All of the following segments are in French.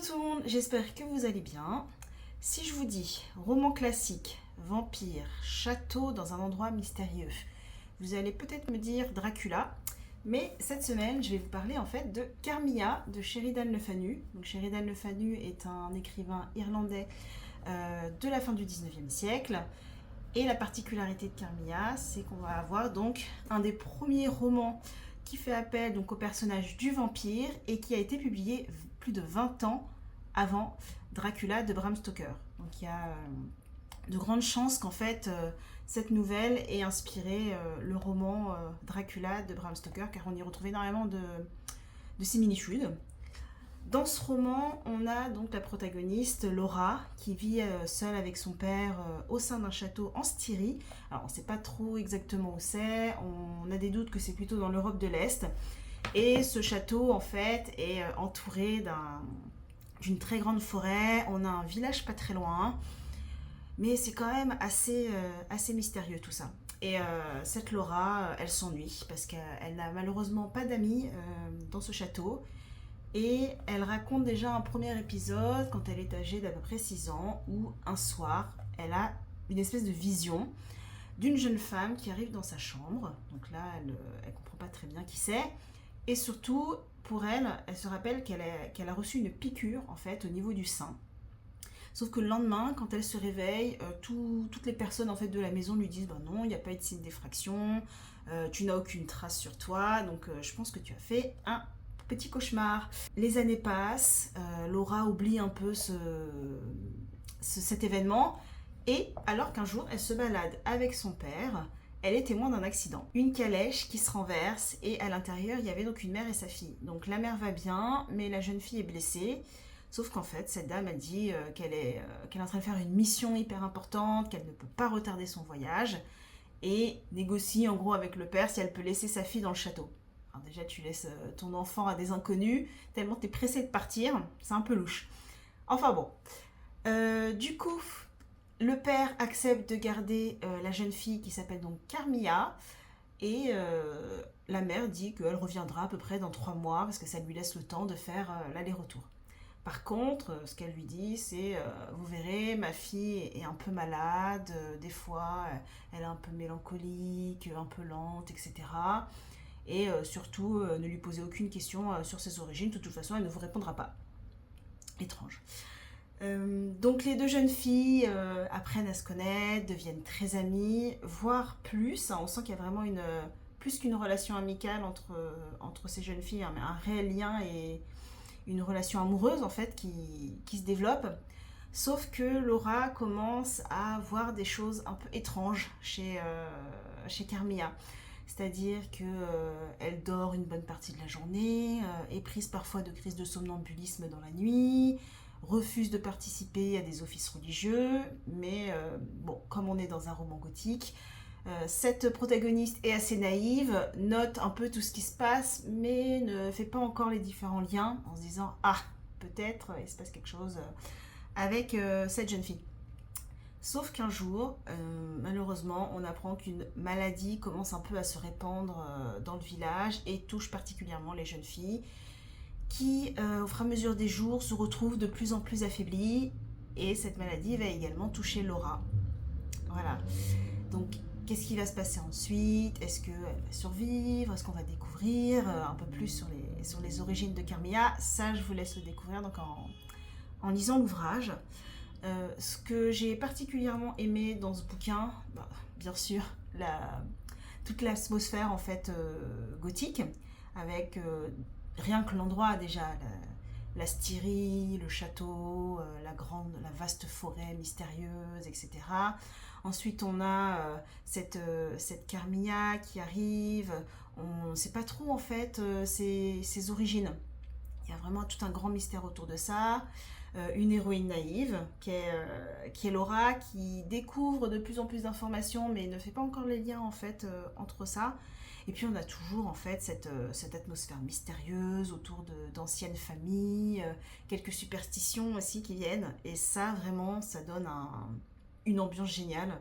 tout le monde, j'espère que vous allez bien. Si je vous dis roman classique, vampire, château dans un endroit mystérieux, vous allez peut-être me dire Dracula, mais cette semaine je vais vous parler en fait de Carmilla de Sheridan Le Fanu. Donc Sheridan Le Fanu est un écrivain irlandais de la fin du 19e siècle. Et la particularité de Carmilla, c'est qu'on va avoir donc un des premiers romans qui fait appel donc au personnage du vampire et qui a été publié plus de 20 ans avant Dracula de Bram Stoker. Donc il y a de grandes chances qu'en fait cette nouvelle ait inspiré le roman Dracula de Bram Stoker, car on y retrouve énormément de similitudes. Dans ce roman, on a donc la protagoniste Laura qui vit seule avec son père au sein d'un château en Styrie. Alors on ne sait pas trop exactement où c'est, on a des doutes que c'est plutôt dans l'Europe de l'Est. Et ce château en fait est entouré d'une très grande forêt, on a un village pas très loin, mais c'est quand même assez mystérieux tout ça. Et cette Laura, elle s'ennuie parce qu'elle n'a malheureusement pas d'amis dans ce château. Et elle raconte déjà un premier épisode quand elle est âgée d'à peu près 6 ans, où un soir, elle a une espèce de vision d'une jeune femme qui arrive dans sa chambre. Donc là, elle ne comprend pas très bien qui c'est. Et surtout, pour elle, elle se rappelle qu'elle a reçu une piqûre en fait au niveau du sein. Sauf que le lendemain, quand elle se réveille, toutes les personnes en fait de la maison lui disent bah non, il n'y a pas eu de signe d'effraction, tu n'as aucune trace sur toi, donc je pense que tu as fait un petit cauchemar. Les années passent, Laura oublie un peu cet événement, et alors qu'un jour elle se balade avec son père, elle est témoin d'un accident. Une calèche qui se renverse, et à l'intérieur il y avait donc une mère et sa fille. Donc la mère va bien, mais la jeune fille est blessée. Sauf qu'en fait, cette dame a dit qu'elle est en train de faire une mission hyper importante, qu'elle ne peut pas retarder son voyage, et négocie en gros avec le père si elle peut laisser sa fille dans le château. Alors déjà, tu laisses ton enfant à des inconnus, tellement t'es pressé de partir, c'est un peu louche. Enfin bon. Du coup, le père accepte de garder la jeune fille qui s'appelle donc Carmilla, et la mère dit qu'elle reviendra à peu près dans 3 mois, parce que ça lui laisse le temps de faire l'aller-retour. Par contre, ce qu'elle lui dit, c'est vous verrez, ma fille est un peu malade, des fois elle est un peu mélancolique, un peu lente, etc. Et surtout, ne lui posez aucune question sur ses origines, de toute façon, elle ne vous répondra pas. Étrange. Donc les deux jeunes filles apprennent à se connaître, deviennent très amies, voire plus. On sent qu'il y a vraiment plus qu'une relation amicale entre ces jeunes filles, hein, mais un réel lien et une relation amoureuse en fait qui se développe. Sauf que Laura commence à voir des choses un peu étranges chez Carmilla. C'est-à-dire qu'elle dort une bonne partie de la journée, est prise parfois de crises de somnambulisme dans la nuit, refuse de participer à des offices religieux, mais bon, comme on est dans un roman gothique, cette protagoniste est assez naïve, note un peu tout ce qui se passe, mais ne fait pas encore les différents liens en se disant « Ah, peut-être il se passe quelque chose avec cette jeune fille ». Sauf qu'un jour, malheureusement, on apprend qu'une maladie commence un peu à se répandre dans le village et touche particulièrement les jeunes filles qui, au fur et à mesure des jours, se retrouvent de plus en plus affaiblies, et cette maladie va également toucher Laura. Voilà. Donc, qu'est-ce qui va se passer ensuite? Est-ce qu'elle va survivre? Est-ce qu'on va découvrir un peu plus sur les origines de Carmilla? Ça, je vous laisse le découvrir donc en lisant l'ouvrage. Ce que j'ai particulièrement aimé dans ce bouquin, bah, bien sûr, toute l'atmosphère en fait gothique, avec rien que l'endroit déjà, la Styrie, le château, la vaste forêt mystérieuse, etc. Ensuite, on a cette Carmilla qui arrive. On ne sait pas trop en fait ses origines. Il y a vraiment tout un grand mystère autour de ça. Une héroïne naïve qui est Laura, qui découvre de plus en plus d'informations mais ne fait pas encore les liens en fait entre ça. Et puis on a toujours en fait cette atmosphère mystérieuse autour d'anciennes familles, quelques superstitions aussi qui viennent, et ça vraiment ça donne une ambiance géniale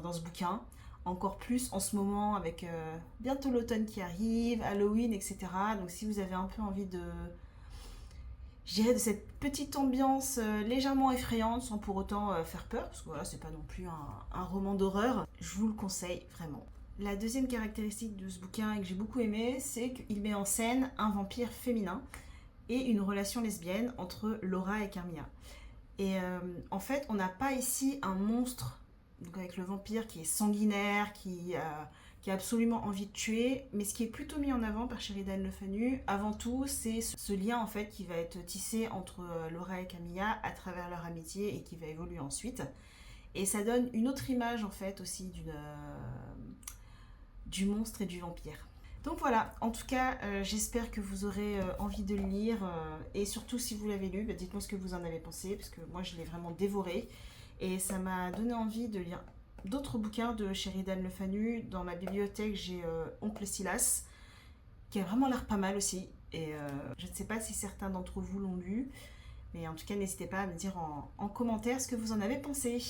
dans ce bouquin. Encore plus en ce moment avec bientôt l'automne qui arrive, Halloween, etc. Donc si vous avez un peu envie de, je dirais, de cette petite ambiance légèrement effrayante sans pour autant faire peur, parce que voilà, c'est pas non plus un roman d'horreur. Je vous le conseille vraiment. La deuxième caractéristique de ce bouquin et que j'ai beaucoup aimé, c'est qu'il met en scène un vampire féminin et une relation lesbienne entre Laura et Carmilla. Et en fait, on n'a pas ici un monstre, donc avec le vampire qui est sanguinaire, qui a absolument envie de tuer, mais ce qui est plutôt mis en avant par Sheridan Le Fanu, avant tout, c'est ce lien en fait qui va être tissé entre Laura et Camilla à travers leur amitié et qui va évoluer ensuite. Et ça donne une autre image en fait aussi du monstre et du vampire. Donc voilà, en tout cas, j'espère que vous aurez envie de le lire. Et surtout, si vous l'avez lu, bah, dites-moi ce que vous en avez pensé, parce que moi, je l'ai vraiment dévoré. Et ça m'a donné envie de lire d'autres bouquins de Sheridan Le Fanu. Dans ma bibliothèque, j'ai Oncle Silas, qui a vraiment l'air pas mal aussi. Et je ne sais pas si certains d'entre vous l'ont lu, mais en tout cas, n'hésitez pas à me dire en commentaire ce que vous en avez pensé.